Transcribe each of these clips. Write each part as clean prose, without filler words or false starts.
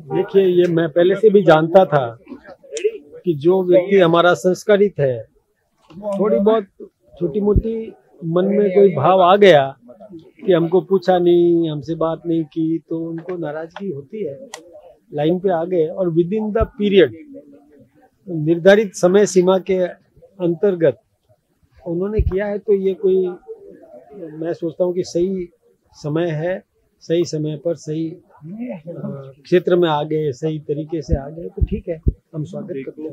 देखिए, ये मैं पहले से भी जानता था कि जो व्यक्ति हमारा संस्कारित है, थोड़ी बहुत छोटी मोटी मन में कोई भाव आ गया कि हमको पूछा नहीं, हमसे बात नहीं की, तो उनको नाराजगी होती है। लाइन पे आ गए और विद इन द पीरियड, निर्धारित समय सीमा के अंतर्गत उन्होंने किया है, तो ये कोई, मैं सोचता हूँ कि सही समय है, सही समय पर सही क्षेत्र में आ गए, सही तरीके से आ गए, तो ठीक है, हम स्वागत करते हैं।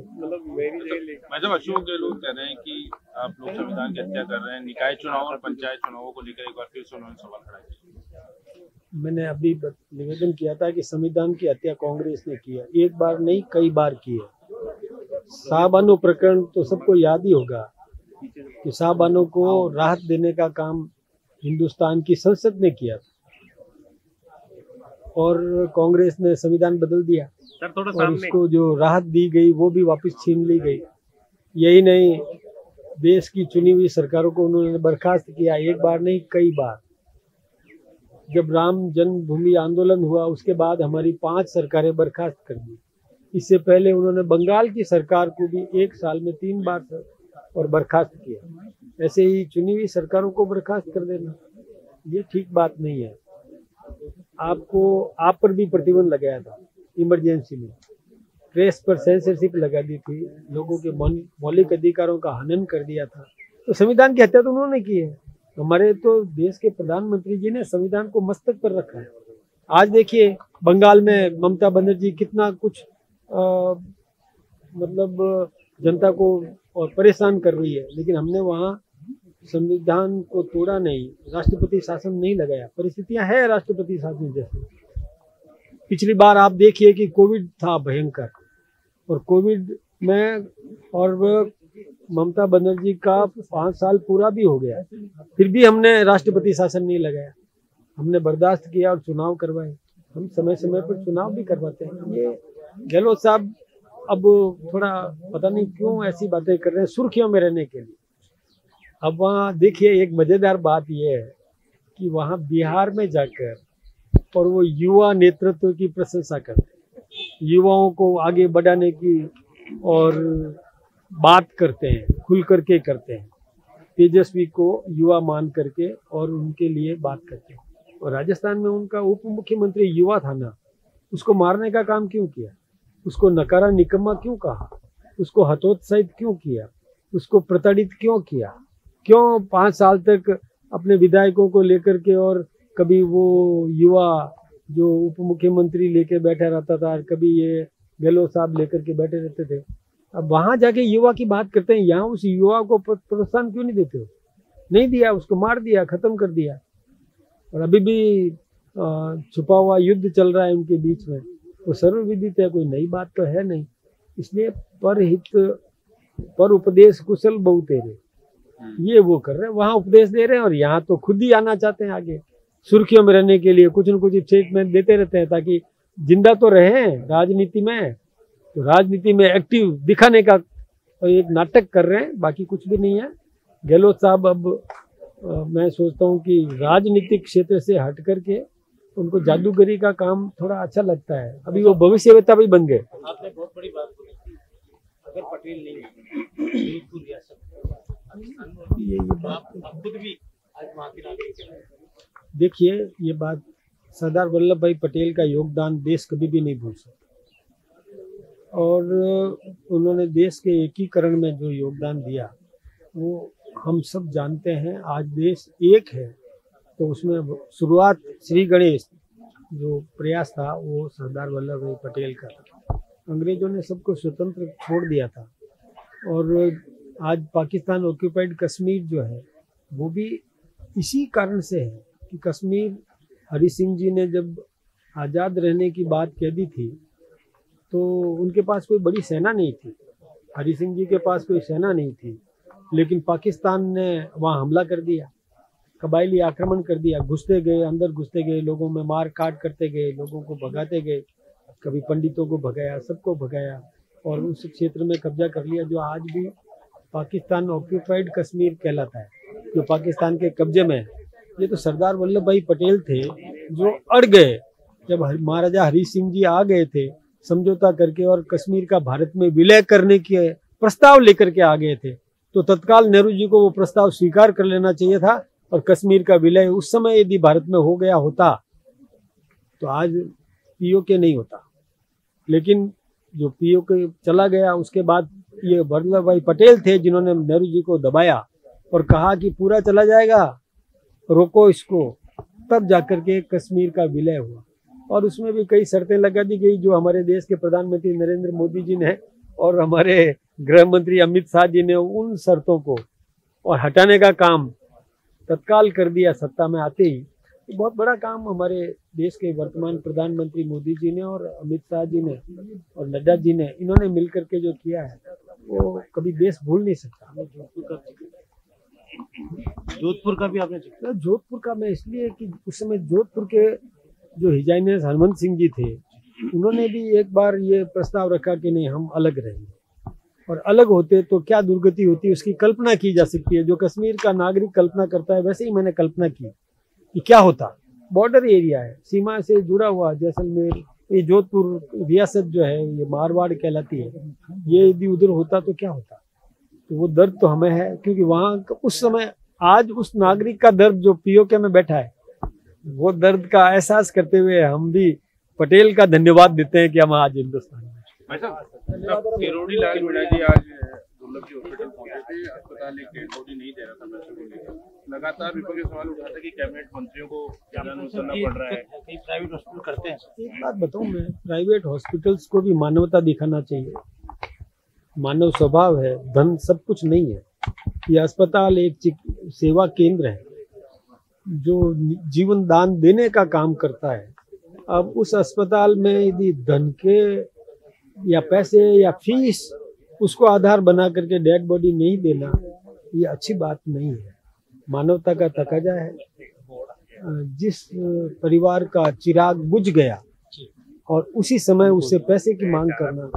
मतलब अशोक गहलोत कह रहे हैं कि आप लोग संविधान की हत्या कर रहे हैं। निकाय चुनाव और पंचायत चुनावों को लेकर एक बार फिर से उन्होंने सवाल खड़ा किया। मैंने अभी निवेदन किया था कि संविधान की हत्या कांग्रेस ने की है, एक बार नहीं कई बार की है। शाहबानो प्रकरण तो सबको याद ही होगा कि शाहबानो को राहत देने का काम हिंदुस्तान की संसद ने किया था और कांग्रेस ने संविधान बदल दिया और उसको जो राहत दी गई वो भी वापस छीन ली गई। यही नहीं, देश की चुनी हुई सरकारों को उन्होंने बर्खास्त किया, एक बार नहीं कई बार। जब राम जन्मभूमि आंदोलन हुआ उसके बाद हमारी 5 सरकारें बर्खास्त कर दी। इससे पहले उन्होंने बंगाल की सरकार को भी 1 साल में 3 बार और बर्खास्त किया। ऐसे ही चुनी हुई सरकारों को बर्खास्त कर देना ये ठीक बात नहीं है। आप पर भी प्रतिबंध लगाया था इमरजेंसी में, प्रेस पर सेंसरशिप लगा दी थी, लोगों के मौलिक अधिकारों का हनन कर दिया था, तो संविधान की हत्या तो उन्होंने की है। हमारे तो देश के प्रधानमंत्री जी ने संविधान को मस्तक पर रखा है। आज देखिए बंगाल में ममता बनर्जी कितना कुछ मतलब जनता को और परेशान कर रही है, लेकिन हमने वहाँ संविधान को तोड़ा नहीं, राष्ट्रपति शासन नहीं लगाया। परिस्थितियां है राष्ट्रपति शासन जैसी। पिछली बार आप देखिए कि कोविड था भयंकर, और कोविड में और ममता बनर्जी का 5 साल पूरा भी हो गया, फिर भी हमने राष्ट्रपति शासन नहीं लगाया, हमने बर्दाश्त किया और चुनाव करवाए। हम समय समय पर चुनाव भी करवाते हैं। ये गहलोत साहब अब थोड़ा पता नहीं क्यों ऐसी बातें कर रहे हैं सुर्खियों में रहने के लिए। अब वहाँ देखिए, एक मजेदार बात यह है कि वहाँ बिहार में जाकर और वो युवा नेतृत्व की प्रशंसा करते हैं, युवाओं को आगे बढ़ाने की और बात करते हैं, खुल करके करते हैं, तेजस्वी को युवा मान करके और उनके लिए बात करते हैं। और राजस्थान में उनका उप मुख्यमंत्री युवा था ना, उसको मारने का काम क्यों किया, उसको नकारा निकम्मा क्यों कहा, उसको हतोत्साहित क्यों किया, उसको प्रताड़ित क्यों किया, क्यों 5 साल तक अपने विधायकों को लेकर के, और कभी वो युवा जो उप मुख्यमंत्री लेके बैठा रहता था, कभी ये गहलोत साहब लेकर के बैठे रहते थे। अब वहां जाके युवा की बात करते हैं, यहाँ उस युवा को प्रोत्साहन क्यों नहीं देते हो? नहीं दिया, उसको मार दिया, खत्म कर दिया। और अभी भी छुपा हुआ युद्ध चल रहा है उनके बीच में, वो सर्वविदित है, कोई नई बात तो है नहीं। इसलिए परहित पर उपदेश कुशल बहु तेरे, ये वो कर रहे हैं, वहां उपदेश दे रहे हैं और यहाँ तो खुद ही आना चाहते हैं आगे, सुर्खियों में रहने के लिए कुछ न कुछ स्टेटमेंट देते रहते हैं ताकि जिंदा तो रहे राजनीति में। तो राजनीति में एक्टिव दिखाने का एक नाटक कर रहे हैं, बाकी कुछ भी नहीं है। गहलोत साहब अब मैं सोचता हूँ कि राजनीतिक क्षेत्र से हट करके उनको जादूगरी का काम थोड़ा अच्छा लगता है। अभी वो भविष्यवेत्ता भी बन गए। आपने बहुत बड़ी बात बोली, अगर पटेल नहीं ये बात खुद भी आज वहाँ के नागरिक हैं। देखिए, ये बात सरदार वल्लभ भाई पटेल का योगदान देश कभी भी नहीं भूल सकता, और उन्होंने देश के एकीकरण में जो योगदान दिया वो हम सब जानते हैं। आज देश एक है, तो उसमें शुरुआत श्री गणेश जो प्रयास था वो सरदार वल्लभ भाई पटेल का था। अंग्रेजों ने सबको स्वतंत्र छोड़ दिया था, और आज पाकिस्तान ऑक्यूपाइड कश्मीर जो है वो भी इसी कारण से है कि कश्मीर, हरि सिंह जी ने जब आज़ाद रहने की बात कह दी थी तो उनके पास कोई बड़ी सेना नहीं थी, हरि सिंह जी के पास कोई सेना नहीं थी, लेकिन पाकिस्तान ने वहाँ हमला कर दिया, कबायली आक्रमण कर दिया, घुसते गए, अंदर घुसते गए, लोगों में मार काट करते गए, लोगों को भगाते गए, कभी पंडितों को भगाया, सबको भगाया और उस क्षेत्र में कब्जा कर लिया जो आज भी पाकिस्तान ऑक्यूपाइड कश्मीर कहलाता है, जो पाकिस्तान के कब्जे में है। ये तो सरदार वल्लभ भाई पटेल थे जो अड़ गए जब महाराजा हरि सिंह जी आ गए थे समझौता करके और कश्मीर का भारत में विलय करने के प्रस्ताव लेकर के आ गए थे, तो तत्काल नेहरू जी को वो प्रस्ताव स्वीकार कर लेना चाहिए था और कश्मीर का विलय उस समय यदि भारत में हो गया होता तो आज पीओके नहीं होता। लेकिन जो पीओके चला गया उसके बाद ये वल्लभ भाई पटेल थे जिन्होंने नेहरू जी को दबाया और कहा कि पूरा चला जाएगा, रोको इसको, तब जाकर के कश्मीर का विलय हुआ। और उसमें भी कई शर्तें लगा दी गई जो हमारे देश के प्रधानमंत्री नरेंद्र मोदी जी ने और हमारे गृह मंत्री अमित शाह जी ने उन शर्तों को और हटाने का काम तत्काल कर दिया सत्ता में आते ही। बहुत बड़ा काम हमारे देश के वर्तमान प्रधानमंत्री मोदी जी ने और अमित शाह जी ने और नड्डा जी ने, इन्होंने मिलकर के जो किया है वो कभी देश भूल नहीं सकता। जोधपुर का भी आपने जिक्र तो जोधपुर का मैं इसलिए कि उस समय जोधपुर के जो हिज हाइनेस हरवंश सिंह जी थे उन्होंने भी एक बार ये प्रस्ताव रखा कि नहीं हम अलग रहेंगे, और अलग होते तो क्या दुर्गति होती उसकी कल्पना की जा सकती है। जो कश्मीर का नागरिक कल्पना करता है वैसे ही मैंने कल्पना की कि क्या होता। बॉर्डर एरिया है, सीमा से जुड़ा हुआ जैसलमेर, ये जोधपुर रियासत जो है ये मारवाड़ कहलाती है, ये यदि उधर होता तो क्या होता। तो वो दर्द तो हमें है क्योंकि वहाँ उस समय आज उस नागरिक का दर्द जो पीओके में बैठा है वो दर्द का एहसास करते हुए हम भी पटेल का धन्यवाद देते हैं कि हम आज हिंदुस्तान में। भाई साहब, किरोड़ी लाल मीणा जी आज दुर्लभ जी हॉस्पिटल पहुंचे थे, अस्पताल एक डेड बॉडी नहीं दे रहा था पैसे को लेकर। लगातार विपक्ष सवाल उठा था कि कैबिनेट मंत्रियों को करना पड़ रहा है। कई प्राइवेट हॉस्पिटल करते हैं। एक बात बताऊं मैं, प्राइवेट हॉस्पिटल्स को भी मानवता दिखाना चाहिए। मानव स्वभाव है, धन सब कुछ नहीं है। ये अस्पताल एक सेवा केंद्र है जो जीवन दान देने का काम करता है। अब उस अस्पताल में यदि धन के या पैसे या फीस उसको आधार बना करके डेड बॉडी नहीं देना, ये अच्छी बात नहीं है। मानवता का तकाजा है। जिस परिवार का चिराग बुझ गया और उसी समय उससे पैसे की मांग करना,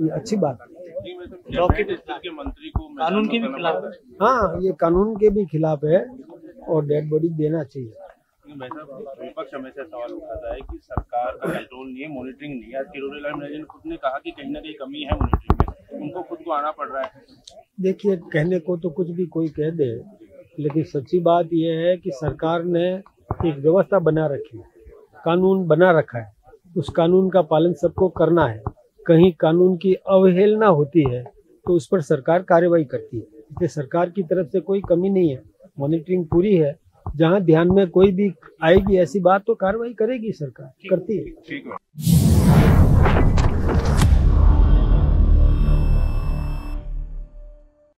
ये अच्छी बात है। के मंत्री को कानून के भी खिलाफ है। हाँ, ये कानून के भी खिलाफ है और डेड बॉडी देना चाहिए। विपक्ष हमेशा सवाल उठाता है कि सरकार का कंट्रोल नहीं है, मॉनिटरिंग नहीं है। किरोड़ी लाल मीणा जी ने खुद ने कहा कि कहीं ना कहीं कमी है मॉनिटरिंग में, उनको खुद को आना पड़ रहा है। देखिए, कहने को तो कुछ भी कोई कह दे, लेकिन सच्ची बात यह है कि सरकार ने एक व्यवस्था बना रखी है, कानून बना रखा है, उस कानून का पालन सबको करना है। कहीं कानून की अवहेलना होती है तो उस पर सरकार कार्रवाई करती है। इसलिए सरकार की तरफ से कोई कमी नहीं है, मॉनिटरिंग पूरी है। जहां ध्यान में कोई भी आएगी ऐसी बात तो कार्रवाई करेगी सरकार, करती है। ठीक है।